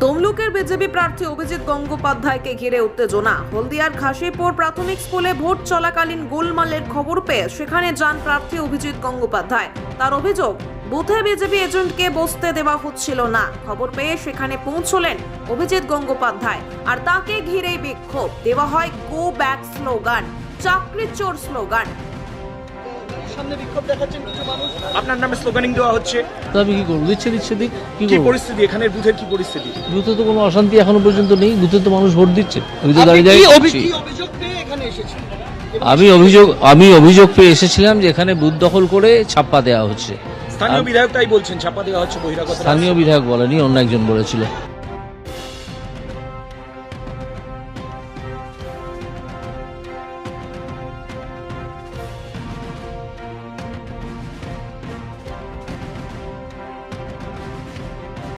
তমলুকের বিজেপি প্রার্থী অভিজিৎ গঙ্গোপাধ্যায়কে ঘিরে উত্তেজনা। হলদিয়ার খাসিপুর প্রাথমিক স্কুলে ভোট চলাকালীন গোলমালের খবর পেয়ে সেখানে যান প্রার্থী অভিজিৎ গঙ্গোপাধ্যায়। তার অভিযোগ, বুথে বিজেপি এজেন্টকে বসতে দেওয়া হচ্ছিল না। খবর পেয়ে সেখানে পৌঁছলেন অভিজিৎ গঙ্গোপাধ্যায়, আর তাকে ঘিরেই বিক্ষোভ। দেওয়া হয় গো ব্যাক স্লোগান, চাকরি চোর স্লোগান। আপনার নামে স্লোগানিং দেওয়া হচ্ছে, তবে কি করবো? দিচ্ছে দিক কি কি করবো? পরিস্থিতি এখানের বুথের কি পরিস্থিতি? বুথে তো কোনো অশান্তি এখনো পর্যন্ত নেই। বুথে তো মানুষ ভোট দিচ্ছে। আমি তো আপনি দাঁড়িয়ে কি দাঁড়িয়ে অভিযোগ পেয়ে এখানে এসেছেন? আমি অভিযোগ পেয়ে এসেছিলাম যে এখানে বুথ দখল করে ছাপ্পা দেওয়া হচ্ছে। স্থানীয় বিধায়ক তাই বলছেন, ছাপা দেওয়া হচ্ছে বহিরাগত। স্থানীয় বিধায়ক বলেনি, অন্য একজন বলেছিল।